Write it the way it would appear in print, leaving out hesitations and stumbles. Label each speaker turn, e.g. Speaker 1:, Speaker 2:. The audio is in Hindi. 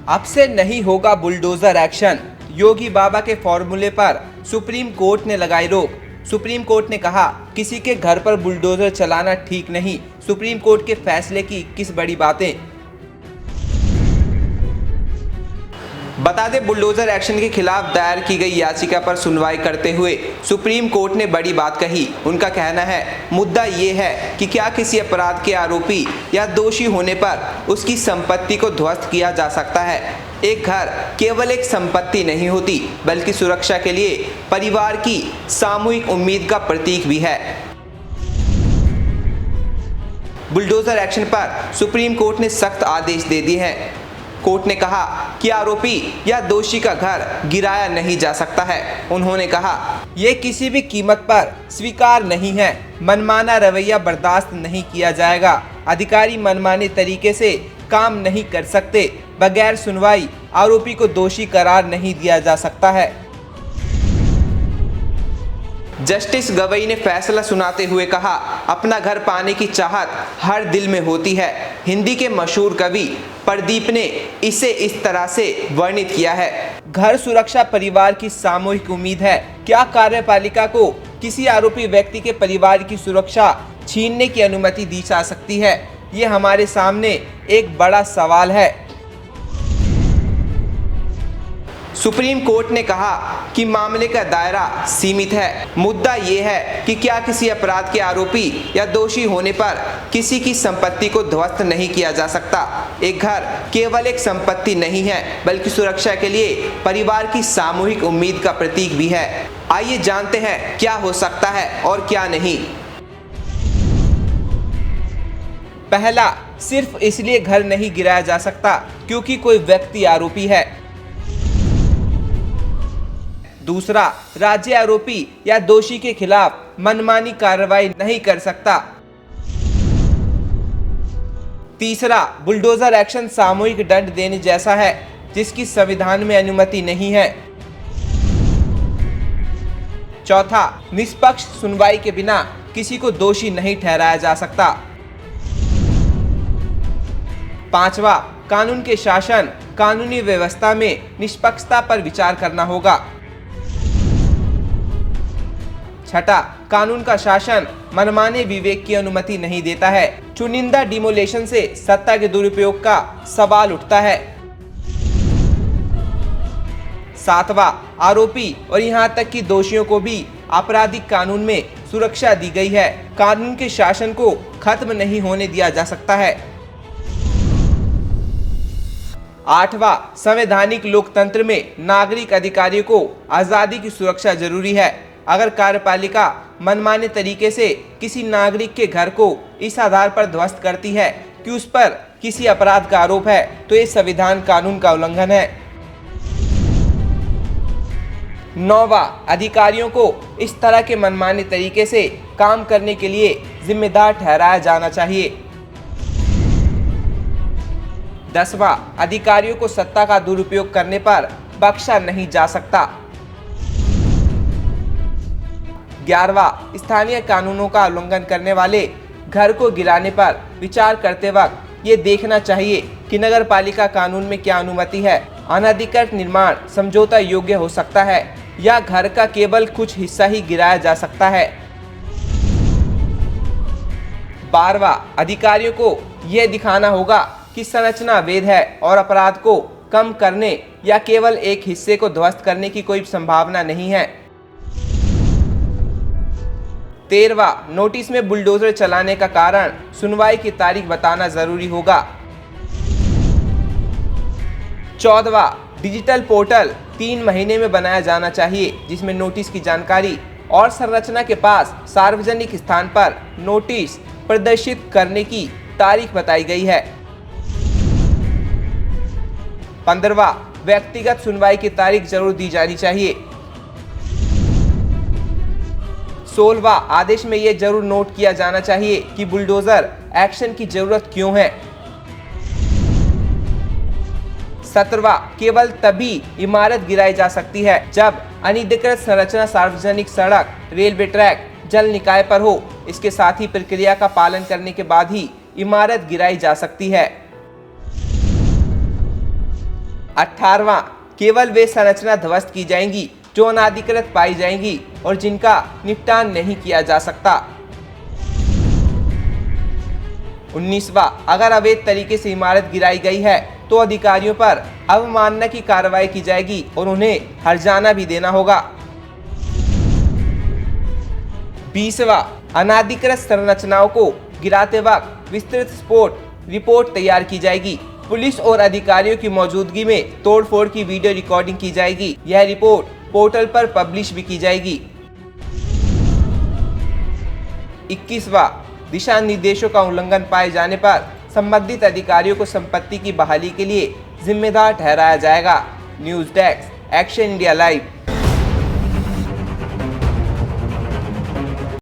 Speaker 1: अब से नहीं होगा बुलडोजर एक्शन। योगी बाबा के फॉर्मूले पर सुप्रीम कोर्ट ने लगाई रोक। सुप्रीम कोर्ट ने कहा किसी के घर पर बुलडोजर चलाना ठीक नहीं। सुप्रीम कोर्ट के फैसले की 21 बड़ी बातें। बता दें, बुलडोजर एक्शन के खिलाफ दायर की गई याचिका पर सुनवाई करते हुए सुप्रीम कोर्ट ने बड़ी बात कही। उनका कहना है, मुद्दा ये है कि क्या किसी अपराध के आरोपी या दोषी होने पर उसकी संपत्ति को ध्वस्त किया जा सकता है। एक घर केवल एक संपत्ति नहीं होती, बल्कि सुरक्षा के लिए परिवार की सामूहिक उम्मीद का प्रतीक भी है। बुलडोजर एक्शन पर सुप्रीम कोर्ट ने सख्त आदेश दे दिए हैं। कोर्ट ने कहा कि आरोपी या दोषी का घर गिराया नहीं जा सकता है। उन्होंने कहा, यह किसी भी कीमत पर स्वीकार नहीं है। मनमाना रवैया बर्दाश्त नहीं किया जाएगा। अधिकारी मनमाने तरीके से काम नहीं कर सकते। बगैर सुनवाई आरोपी को दोषी करार नहीं दिया जा सकता है। जस्टिस गवई ने फैसला सुनाते हुए कहा, अपना घर पाने की चाहत हर दिल में होती है। हिंदी के मशहूर कवि प्रदीप ने इसे इस तरह से वर्णित किया है, घर सुरक्षा परिवार की सामूहिक उम्मीद है। क्या कार्यपालिका को किसी आरोपी व्यक्ति के परिवार की सुरक्षा छीनने की अनुमति दी जा सकती है? ये हमारे सामने एक बड़ा सवाल है। सुप्रीम कोर्ट ने कहा कि मामले का दायरा सीमित है। मुद्दा ये है कि क्या किसी अपराध के आरोपी या दोषी होने पर किसी की संपत्ति को ध्वस्त नहीं किया जा सकता। एक घर केवल एक संपत्ति नहीं है, बल्कि सुरक्षा के लिए परिवार की सामूहिक उम्मीद का प्रतीक भी है। आइए जानते हैं क्या हो सकता है और क्या नहीं। पहला, सिर्फ इसलिए घर नहीं गिराया जा सकता क्योंकि कोई व्यक्ति आरोपी है। दूसरा, राज्य आरोपी या दोषी के खिलाफ मनमानी कार्रवाई नहीं कर सकता। तीसरा, बुलडोजर एक्शन सामूहिक दंड देने जैसा है, जिसकी संविधान में अनुमति नहीं है। चौथा, निष्पक्ष सुनवाई के बिना किसी को दोषी नहीं ठहराया जा सकता। पांचवा, कानून के शासन, कानूनी व्यवस्था में निष्पक्षता पर विचार करना होगा। छठा, कानून का शासन मनमाने विवेक की अनुमति नहीं देता है। चुनिंदा डिमोलेशन से सत्ता के दुरुपयोग का सवाल उठता है। सातवां, आरोपी और यहाँ तक कि दोषियों को भी आपराधिक कानून में सुरक्षा दी गई है। कानून के शासन को खत्म नहीं होने दिया जा सकता है। आठवां, संवैधानिक लोकतंत्र में नागरिक अधिकारियों को आजादी की सुरक्षा जरूरी है। अगर कार्यपालिका मनमाने तरीके से किसी नागरिक के घर को इस आधार पर ध्वस्त करती है कि उस पर किसी अपराध का आरोप है, तो ये संविधान कानून का उल्लंघन है। नौवां, अधिकारियों को इस तरह के मनमाने तरीके से काम करने के लिए जिम्मेदार ठहराया जाना चाहिए। 10वां, अधिकारियों को सत्ता का दुरुपयोग करने पर बख्शा नहीं जा सकता। 11वां, स्थानीय कानूनों का उल्लंघन करने वाले घर को गिराने पर विचार करते वक्त ये देखना चाहिए कि नगर पालिका कानून में क्या अनुमति है। अनधिकृत निर्माण समझौता योग्य हो सकता है या घर का केवल कुछ हिस्सा ही गिराया जा सकता है। 12वां, अधिकारियों को यह दिखाना होगा कि संरचना वैध है और अपराध को कम करने या केवल एक हिस्से को ध्वस्त करने की कोई संभावना नहीं है। 13वां, नोटिस में बुलडोजर चलाने का कारण सुनवाई की तारीख बताना जरूरी होगा। 14वां, डिजिटल पोर्टल 3 महीने में बनाया जाना चाहिए, जिसमें नोटिस की जानकारी और संरचना के पास सार्वजनिक स्थान पर नोटिस प्रदर्शित करने की तारीख बताई गई है। 15वां, व्यक्तिगत सुनवाई की तारीख जरूर दी जानी चाहिए। 16वां, आदेश में यह जरूर नोट किया जाना चाहिए कि बुलडोजर एक्शन की जरूरत क्यों है। 17वां, केवल तभी इमारत गिराई जा सकती है जब अनधिकृत संरचना सार्वजनिक सड़क, रेलवे ट्रैक, जल निकाय पर हो। इसके साथ ही प्रक्रिया का पालन करने के बाद ही इमारत गिराई जा सकती है। 18वां, केवल वे संरचना ध्वस्त की जाएंगी जो अनाधिकृत पाई जाएंगी और जिनका निपटान नहीं किया जा सकता। 19वां, अगर अवैध तरीके से इमारत गिराई गई है तो अधिकारियों पर अवमानना की कार्रवाई की जाएगी और उन्हें हर्जाना भी देना होगा। 20वां, अनाधिकृत संरचनाओं को गिराते वक्त विस्तृत स्पॉट रिपोर्ट तैयार की जाएगी। पुलिस और अधिकारियों की मौजूदगी में तोड़फोड़ की वीडियो रिकॉर्डिंग की जाएगी। यह रिपोर्ट पोर्टल पर पब्लिश भी की जाएगी। 21वां, दिशा निर्देशों का उल्लंघन पाए जाने पर संबंधित अधिकारियों को संपत्ति की बहाली के लिए जिम्मेदार ठहराया जाएगा। News desk, action India live.